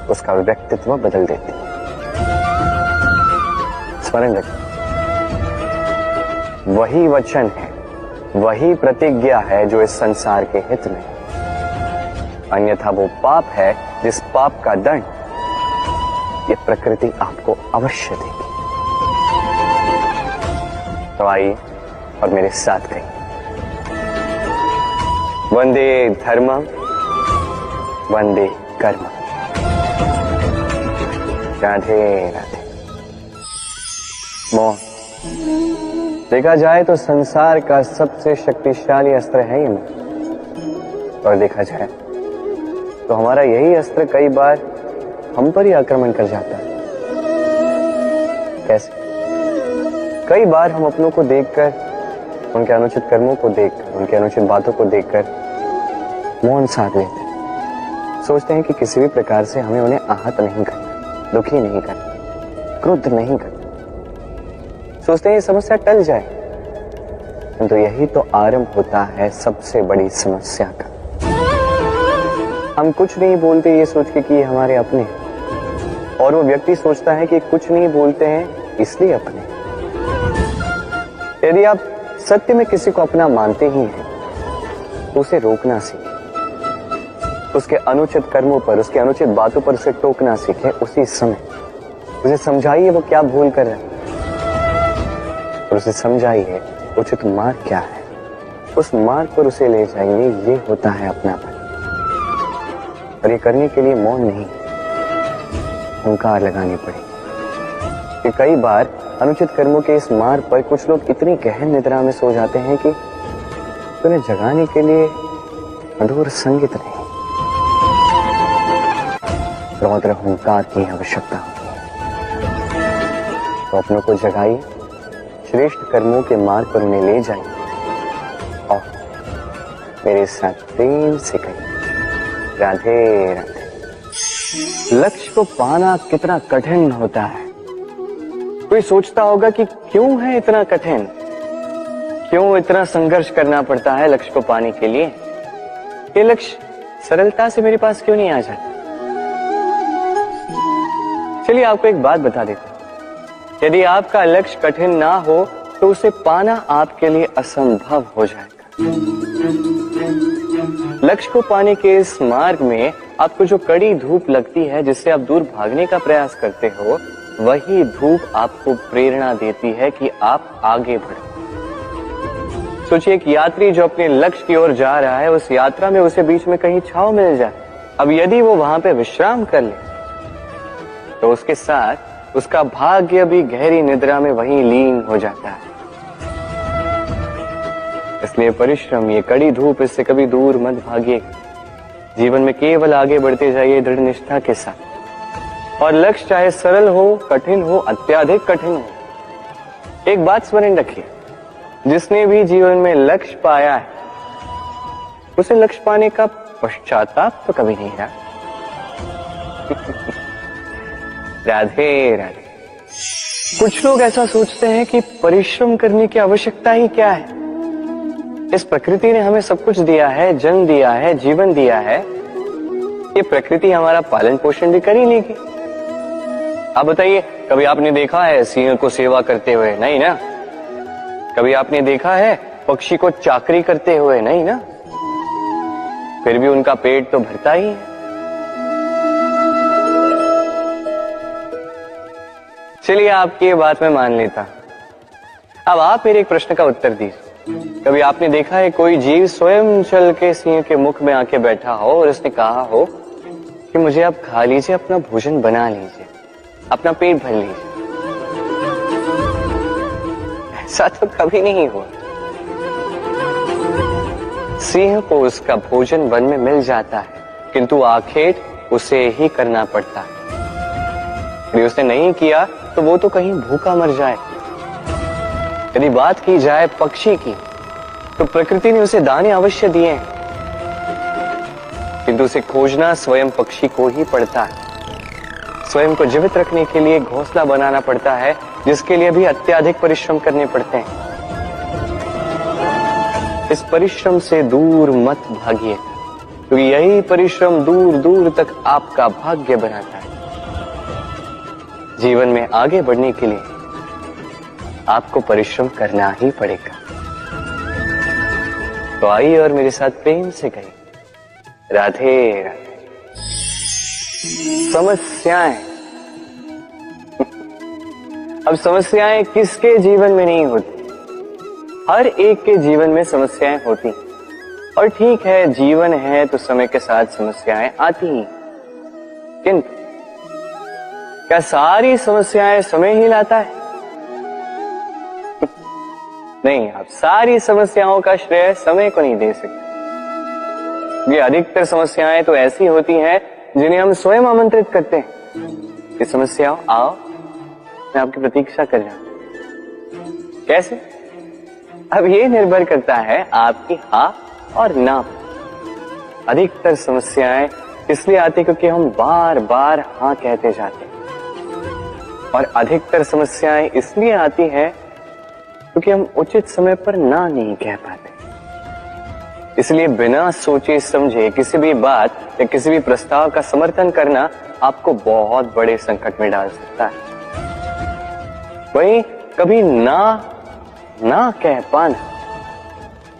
उसका व्यक्तित्व बदल देती है। स्मरण रखें, वही वचन है, वही प्रतिज्ञा है जो इस संसार के हित में, अन्यथा वो पाप है जिस पाप का दंड ये प्रकृति आपको अवश्य देगी। तो आइए और मेरे साथ कहिए, वंदे धर्मम वंदे कर्मम। राधे राधे। मौन देखा जाए तो संसार का सबसे शक्तिशाली अस्त्र है ये मौन, और देखा जाए तो हमारा यही अस्त्र कई बार हम पर ही आक्रमण कर जाता है। कैसे? कई बार हम अपनों को देखकर, उनके अनुचित कर्मों को देखकर, उनके अनुचित बातों को देखकर मौन साध लेते हैं। सोचते हैं कि किसी भी प्रकार से हमें उन्हें आहत नहीं करना, दुखी नहीं करना, क्रुद्ध नहीं करना। सोचते हैं ये समस्या टल जाए, किंतु यही तो आरंभ होता है सबसे बड़ी समस्या का। हम कुछ नहीं बोलते ये सोच के कि ये हमारे अपने हैं, और वो व्यक्ति सोचता है कि कुछ नहीं बोलते हैं इसलिए अपने। यदि आप सत्य में किसी को अपना मानते ही हैं तो उसे रोकना सीखें, उसके अनुचित कर्मों पर, उसके अनुचित बातों पर उसे टोकना सीखें। उसी समय उसे समझाइए वो क्या भूल कर रहा है, और उसे समझाइए उचित मार्ग क्या है, उस मार्ग पर उसे ले जाइए। ये होता है अपनापन। और ये करने के लिए मौन नहीं, हुंकार लगानी पड़ेगी। कि कई बार अनुचित कर्मों के इस मार्ग पर कुछ लोग इतनी गहन निद्रा में सो जाते हैं कि उन्हें जगाने के लिए मधुर संगीत नहीं, रौद्र हुंकार की आवश्यकता होती है। तो अपनों को जगाइए, श्रेष्ठ कर्मों के मार्ग पर उन्हें ले जाइए, और मेरे साथ प्रेम से कहिए, राधे राधे। लक्ष्य को पाना कितना कठिन होता है। कोई सोचता होगा कि क्यों है इतना कठिन, क्यों इतना संघर्ष करना पड़ता है लक्ष्य को पाने के लिए। ये लक्ष्य सरलता से मेरे पास क्यों नहीं आ जाता। चलिए आपको एक बात बता देता हूं, यदि आपका लक्ष्य कठिन ना हो तो उसे पाना आपके लिए असंभव हो जाएगा। लक्ष्य को पाने के इस मार्ग में आपको जो कड़ी धूप लगती है, जिससे आप दूर भागने का प्रयास करते हो, वही धूप आपको प्रेरणा देती है कि आप आगे बढ़ो। सोचिए एक यात्री जो अपने लक्ष्य की ओर जा रहा है, उस यात्रा में उसे बीच में कहीं छांव मिल जाए। अब यदि वो वहां पे विश्राम कर ले तो उसके साथ उसका भाग्य भी गहरी निद्रा में वहीं लीन हो जाता है। इसलिए परिश्रम, ये कड़ी धूप, इससे कभी दूर मत भागिए। जीवन में केवल आगे बढ़ते जाइए दृढ़ निष्ठा के साथ। और लक्ष्य चाहे सरल हो, कठिन हो, अत्याधिक कठिन हो, एक बात स्मरण रखिए, जिसने भी जीवन में लक्ष्य पाया है उसे लक्ष्य पाने का पश्चाताप तो कभी नहीं रहा। राधे राधे। कुछ लोग ऐसा सोचते हैं कि परिश्रम करने की आवश्यकता ही क्या है। इस प्रकृति ने हमें सब कुछ दिया है, जन्म दिया है, जीवन दिया है, ये प्रकृति हमारा पालन पोषण भी कर ही लेगी। आप बताइए, कभी आपने देखा है सिंह को सेवा करते हुए? नहीं ना। कभी आपने देखा है पक्षी को चाकरी करते हुए? नहीं ना। फिर भी उनका पेट तो भरता ही है। चलिए आपकी ये बात मैं मान लेता। अब आप मेरे एक प्रश्न का उत्तर दीजिए। कभी आपने देखा है कोई जीव स्वयं चल के सिंह के मुख में आके बैठा हो और उसने कहा हो कि मुझे आप खा लीजिए, अपना भोजन बना लीजिए, अपना पेट भर लीजिए? ऐसा तो कभी नहीं हुआ। सिंह को उसका भोजन वन में मिल जाता है, किंतु आखिर उसे ही करना पड़ता है। यदि उसने नहीं किया तो वो तो कहीं भूखा मर जाए। यदि बात की जाए पक्षी की, तो प्रकृति ने उसे दाने अवश्य दिए हैं, किंतु उसे खोजना स्वयं पक्षी को ही पड़ता है। स्वयं को जीवित रखने के लिए घोंसला बनाना पड़ता है, जिसके लिए भी अत्यधिक परिश्रम करने पड़ते हैं। इस परिश्रम से दूर मत भागिए, क्योंकि यही परिश्रम दूर दूर तक आपका भाग्य बनाता है। जीवन में आगे बढ़ने के लिए आपको परिश्रम करना ही पड़ेगा। तो आइए और मेरे साथ प्रेम से कहिए, राधे राधे। समस्याएं, अब समस्याएं किसके जीवन में नहीं होती? हर एक के जीवन में समस्याएं होती। और ठीक है, जीवन है तो समय के साथ समस्याएं आती ही, किंतु क्या सारी समस्याएं समय ही लाता है? नहीं, आप सारी समस्याओं का श्रेय समय को नहीं दे सकते। ये अधिकतर समस्याएं तो ऐसी होती हैं जिन्हें हम स्वयं आमंत्रित करते हैं कि समस्याओं आओ, मैं आपकी प्रतीक्षा कर रहा हूं। कैसे? अब ये निर्भर करता है आपकी हाँ और ना। अधिकतर समस्याएं इसलिए आती क्योंकि हम बार बार हाँ कहते जाते हैं, और अधिकतर समस्याएं इसलिए आती हैं क्योंकि हम उचित समय पर ना नहीं कह पाते। इसलिए बिना सोचे समझे किसी भी बात या किसी भी प्रस्ताव का समर्थन करना आपको बहुत बड़े संकट में डाल सकता है। वहीं कभी ना कह पाना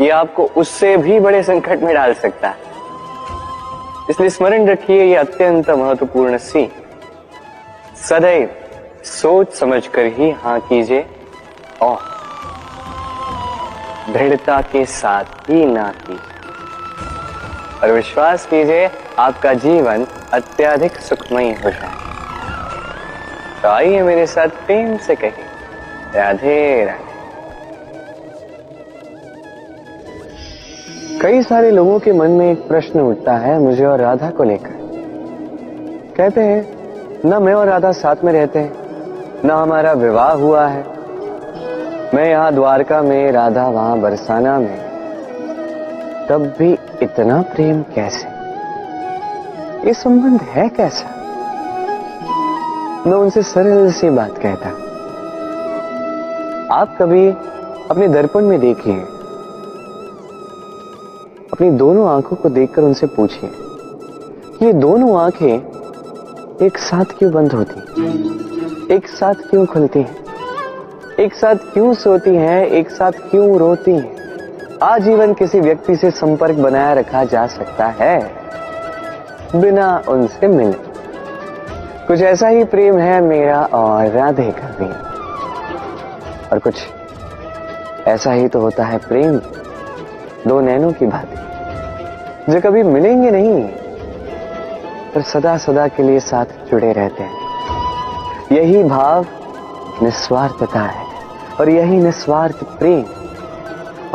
ये आपको उससे भी बड़े संकट में डाल सकता है। इसलिए स्मरण रखिए, ये अत्यंत महत्वपूर्ण सीख, सदैव सोच समझकर ही हाँ कीजिए और दृढ़ता के साथ ही ना कीजिए, और विश्वास कीजिए आपका जीवन अत्यधिक सुखमय हो जाए। तो आइए मेरे साथ प्रेम से कहिए, राधे राधे। कई सारे लोगों के मन में एक प्रश्न उठता है मुझे और राधा को लेकर। कहते हैं ना मैं और राधा साथ में रहते हैं, ना हमारा विवाह हुआ है, मैं यहाँ द्वारका में, राधा वहां बरसाना में, तब भी इतना प्रेम कैसे? ये संबंध है कैसा? मैं उनसे सरल सी बात कहता, आप कभी अपने दर्पण में देखिए, अपनी दोनों आंखों को देखकर उनसे पूछिए कि ये दोनों आंखें एक साथ क्यों बंद होती, एक साथ क्यों खुलती हैं, एक साथ क्यों सोती हैं, एक साथ क्यों रोती हैं? आजीवन किसी व्यक्ति से संपर्क बनाए रखा जा सकता है बिना उनसे मिले। कुछ ऐसा ही प्रेम है मेरा और राधे का भी, और कुछ ऐसा ही तो होता है प्रेम दो नैनों की भांति, जो कभी मिलेंगे नहीं पर सदा सदा के लिए साथ जुड़े रहते हैं। यही भाव निस्वार्थता है, और यही निस्वार्थ प्रेम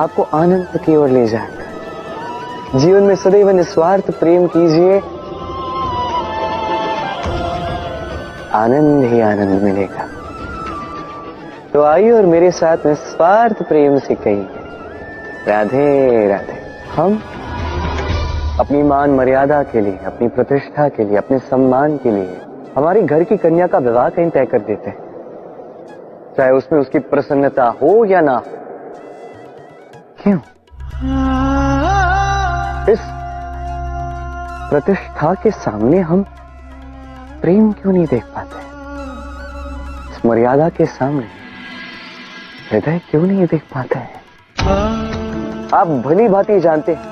आपको आनंद की ओर ले जाएगा। जीवन में सदैव निस्वार्थ प्रेम कीजिए, आनंद ही आनंद मिलेगा। तो आइए और मेरे साथ निस्वार्थ प्रेम से कहिए, राधे राधे। हम अपनी मान मर्यादा के लिए, अपनी प्रतिष्ठा के लिए, अपने सम्मान के लिए हमारी घर की कन्या का विवाह कहीं तय कर देते हैं, चाहे उसमें उसकी प्रसन्नता हो या ना हो। क्यों? इस प्रतिष्ठा के सामने हम प्रेम क्यों नहीं देख पाते? इस मर्यादा के सामने हृदय क्यों नहीं देख पाते हैं? आप भली भांति जानते हैं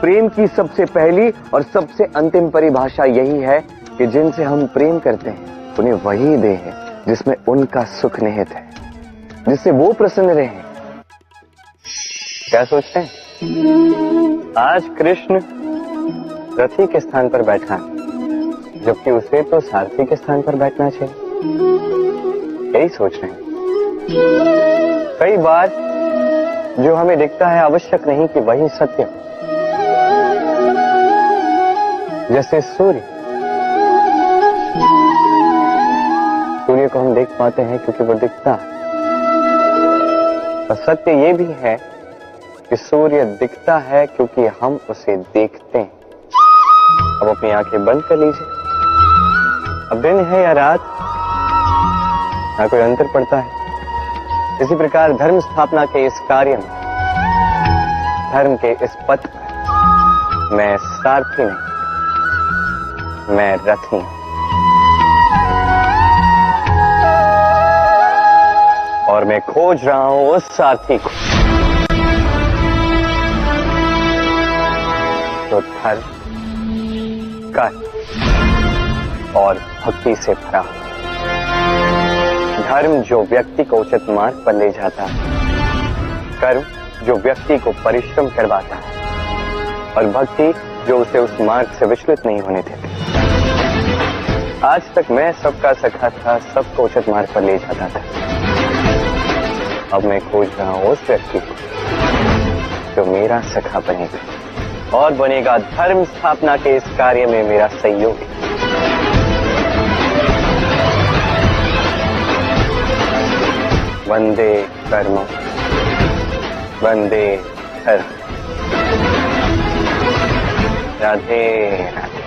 प्रेम की सबसे पहली और सबसे अंतिम परिभाषा यही है कि जिनसे हम प्रेम करते हैं उन्हें वही दे है जिसमें उनका सुख निहित है, जिससे वो प्रसन्न रहे। क्या सोचते हैं? आज कृष्ण रथी के स्थान पर बैठा है, जबकि उसे तो सारथी के स्थान पर बैठना चाहिए। यही सोच रहे हैं। कई बार जो हमें दिखता है आवश्यक नहीं कि वही सत्य हो। जैसे सूर्य को हम देख पाते हैं क्योंकि वो दिखता है, और सत्य ये भी है कि सूर्य दिखता है क्योंकि हम उसे देखते हैं। अब अपनी आंखें बंद कर लीजिए। अब दिन है या रात, ना कोई अंतर पड़ता है। इसी प्रकार धर्म स्थापना के इस कार्य में, धर्म के इस पथ पर मैं सारथी नहीं, मैं रथी हूं। और मैं खोज रहा हूं उस सारथी को जो धर्म, कर्म और भक्ति से भरा हो। धर्म जो व्यक्ति को उचित मार्ग पर ले जाता है, कर्म जो व्यक्ति को परिश्रम करवाता है, और भक्ति जो उसे उस मार्ग से विचलित नहीं होने देती। आज तक मैं सबका सखा था, सबको उचित मार्ग पर ले जाता था। अब मैं खोज रहा हूं उस व्यक्ति को जो मेरा सखा बनेगा और बनेगा धर्म स्थापना के इस कार्य में मेरा सहयोगी। वंदे कर्म, वंदे धर्म। राधे राधे।